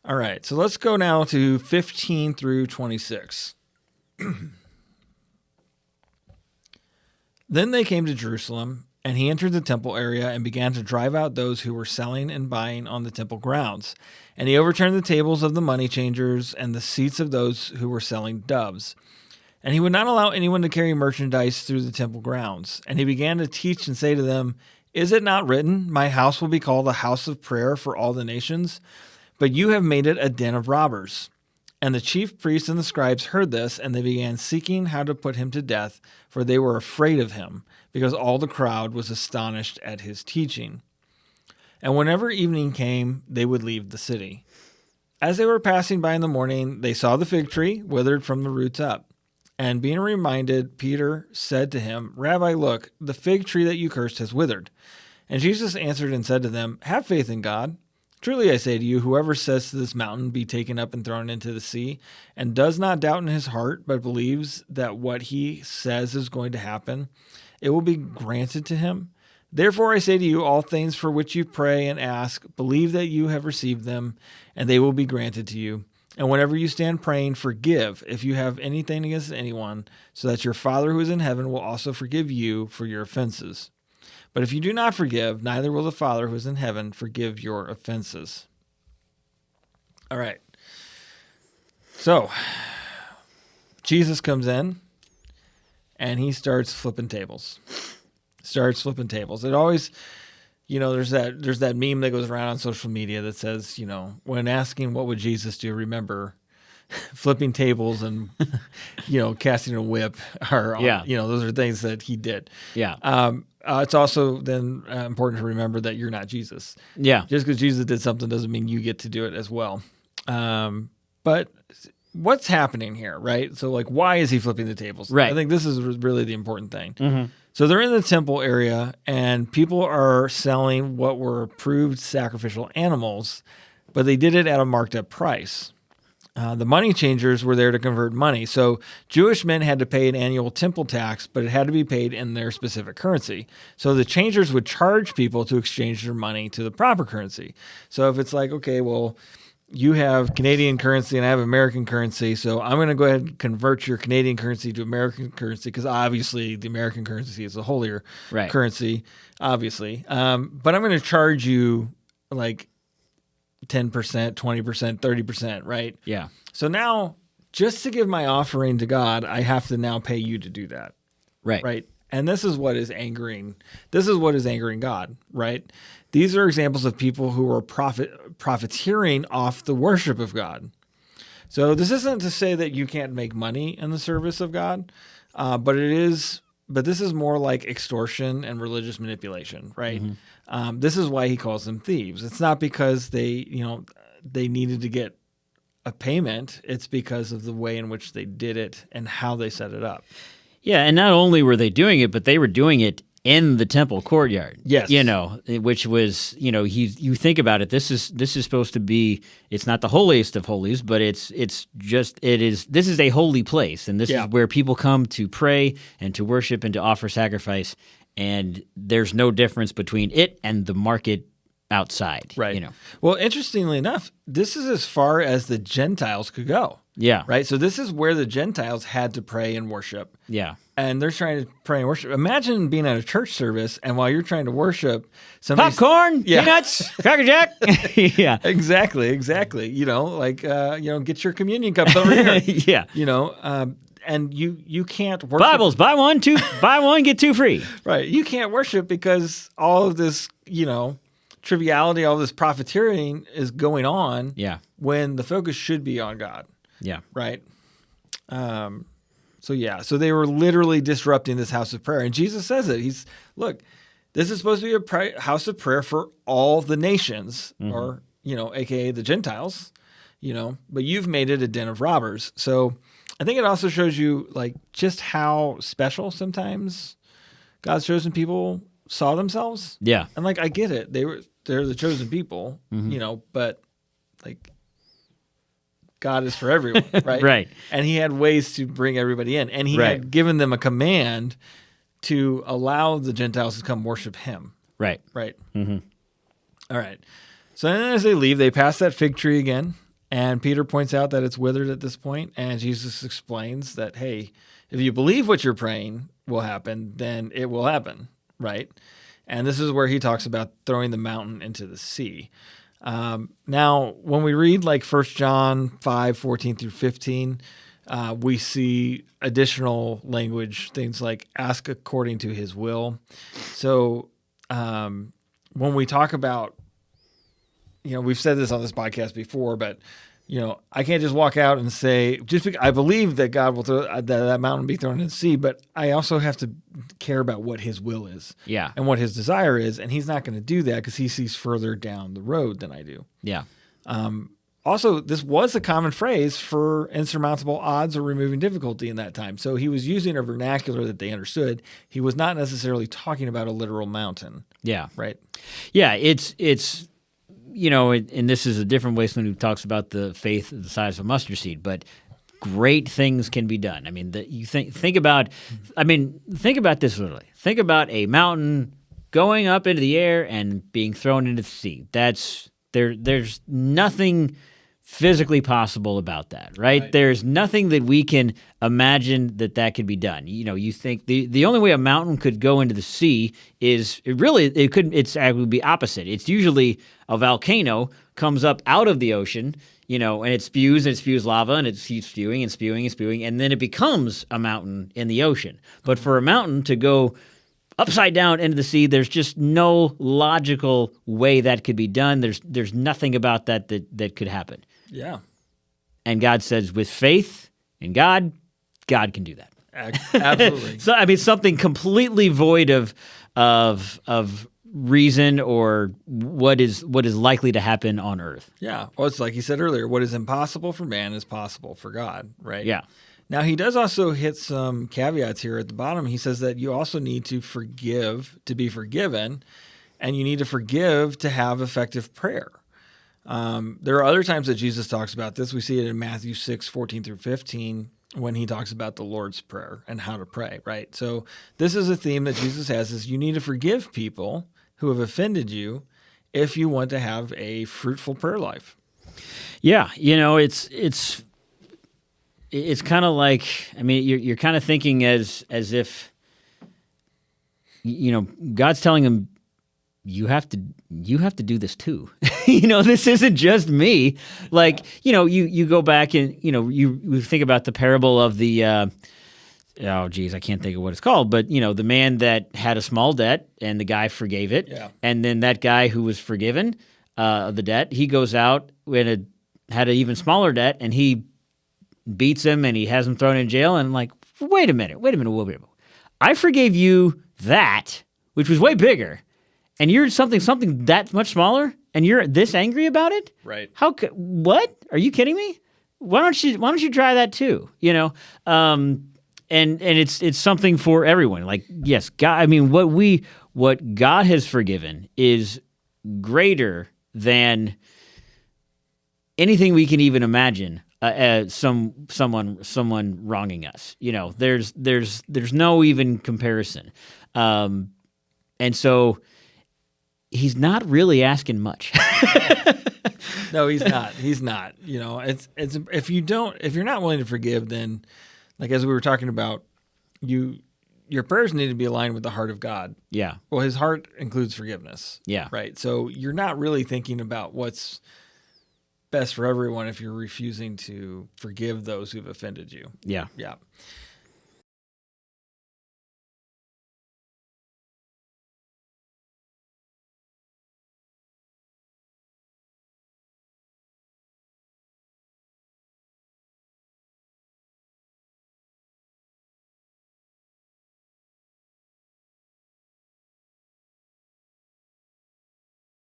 All right, so let's go now to 15 through 26. Then they came to Jerusalem, and he entered the temple area and began to drive out those who were selling and buying on the temple grounds. And he overturned the tables of the money changers and the seats of those who were selling doves. And he would not allow anyone to carry merchandise through the temple grounds. And he began to teach and say to them, "Is it not written, 'My house will be called a house of prayer for all the nations'? But you have made it a den of robbers." And the chief priests and the scribes heard this, and they began seeking how to put him to death, for they were afraid of him, because all the crowd was astonished at his teaching. And whenever evening came, they would leave the city. As they were passing by in the morning, they saw the fig tree withered from the roots up. And being reminded, Peter said to him, "Rabbi, look, the fig tree that you cursed has withered." And Jesus answered and said to them, "Have faith in God. Truly I say to you, whoever says to this mountain, 'Be taken up and thrown into the sea,' and does not doubt in his heart, but believes that what he says is going to happen, it will be granted to him. Therefore I say to you, all things for which you pray and ask, believe that you have received them, and they will be granted to you. And whenever you stand praying, forgive if you have anything against anyone, so that your Father who is in heaven will also forgive you for your offenses. But if you do not forgive, neither will the Father who is in heaven forgive your offenses." All right. So, Jesus comes in, and he starts flipping tables. It always, there's that meme that goes around on social media that says, when asking what would Jesus do, remember flipping tables and, casting a whip are, those are things that he did. Yeah. It's also then important to remember that you're not Jesus. Yeah. Just because Jesus did something doesn't mean you get to do it as well. But what's happening here, right? So, why is he flipping the tables? Right. I think this is really the important thing. Mm-hmm. So they're in the temple area, and people are selling what were approved sacrificial animals, but they did it at a marked up price. The money changers were there to convert money. So Jewish men had to pay an annual temple tax, but it had to be paid in their specific currency. So the changers would charge people to exchange their money to the proper currency. So if it's like, okay, well, you have Canadian currency and I have American currency, so I'm going to go ahead and convert your Canadian currency to American currency because obviously the American currency is a holier currency, obviously. But I'm going to charge you like 10%, 20%, 30%, right? Yeah. So now, just to give my offering to God, I have to now pay you to do that. Right. Right. And this is what is angering God, right? These are examples of people who are profiteering off the worship of God. So this isn't to say that you can't make money in the service of God, but this is more like extortion and religious manipulation, right? Mm-hmm. This is why he calls them thieves. It's not because they needed to get a payment. It's because of the way in which they did it and how they set it up. Yeah, and not only were they doing it, but they were doing it in the temple courtyard. Yes. Which was, you think about it, this is supposed to be, it's not the holiest of holies, but this is a holy place, and this is where people come to pray and to worship and to offer sacrifice, and there's no difference between it and the market outside. Right. Well, interestingly enough, this is as far as the Gentiles could go. Yeah. Right. So this is where the Gentiles had to pray and worship. Yeah. And they're trying to pray and worship. Imagine being at a church service, and while you're trying to worship, popcorn, peanuts, Cracker Jack. Yeah. Exactly. Get your communion cups over here. Yeah. And you can't worship. Bibles, buy one, get two free. Right. You can't worship because all of this, triviality, all this profiteering is going on. Yeah. When the focus should be on God. Yeah. Right. So they were literally disrupting this house of prayer. And Jesus says it. Look, this is supposed to be a house of prayer for all the nations, mm-hmm. or, AKA the Gentiles, but you've made it a den of robbers. So I think it also shows you just how special sometimes God's chosen people saw themselves. Yeah. And I get it. They're the chosen people, mm-hmm. But God is for everyone, right? Right. And he had ways to bring everybody in. And he had given them a command to allow the Gentiles to come worship him. Right. Right. Mm-hmm. All right. So then as they leave, they pass that fig tree again. And Peter points out that it's withered at this point, and Jesus explains that, hey, if you believe what you're praying will happen, then it will happen, right? And this is where he talks about throwing the mountain into the sea. Now, when we read like 1 John 5:14 through 15, we see additional language, things like ask according to his will. So when we talk about, we've said this on this podcast before, but I can't just walk out and say, just because I believe that God will throw that mountain be thrown in the sea, but I also have to care about what his will is, and what his desire is, and he's not going to do that because he sees further down the road than I do. Yeah. Also, this was a common phrase for insurmountable odds or removing difficulty in that time. So he was using a vernacular that they understood. He was not necessarily talking about a literal mountain. Yeah. Right. Yeah. It's and this is a different way someone who talks about the faith the size of a mustard seed, but great things can be done. I mean, think about this literally. Think about a mountain going up into the air and being thrown into the sea. There's nothing physically possible about that, right? There's nothing that we can imagine that could be done. You think the only way a mountain could go into the sea is it's actually be opposite. It's usually a volcano comes up out of the ocean, and it spews lava, and it keeps spewing and spewing and spewing, and then it becomes a mountain in the ocean. But for a mountain to go upside down into the sea, there's just no logical way that could be done. There's nothing about that could happen. Yeah. And God says, with faith in God can do that. Absolutely. So something completely void of reason or what is likely to happen on earth. Yeah. Well, it's like he said earlier, what is impossible for man is possible for God, right? Yeah. Now, he does also hit some caveats here at the bottom. He says that you also need to forgive to be forgiven, and you need to forgive to have effective prayer. There are other times that Jesus talks about this. We see it in Matthew 6:14 through 15, when he talks about the Lord's Prayer and how to pray, right? So this is a theme that Jesus has, is you need to forgive people who have offended you if you want to have a fruitful prayer life. Yeah, it's kind of like, you're kind of thinking as if, God's telling him, you have to do this too. This isn't just me. Like, you go back and, you think about the parable of the, I can't think of what it's called, but, the man that had a small debt and the guy forgave it. Yeah. And then that guy who was forgiven the debt, he goes out and had an even smaller debt, and he beats him and he has him thrown in jail. And I'm like, wait a minute. I forgave you that, which was way bigger. And you're something that much smaller, and you're this angry about it? Right. What? Are you kidding me? Why don't you try that too? And it's something for everyone. Like, yes, God. What God has forgiven is greater than anything we can even imagine. Someone wronging us. There's no even comparison. And so he's not really asking much. No, he's not. He's not. It's if you're not willing to forgive, then, like as we were talking about, your prayers need to be aligned with the heart of God. Yeah. Well, his heart includes forgiveness. Yeah. Right. So you're not really thinking about what's best for everyone if you're refusing to forgive those who've offended you. Yeah. Yeah.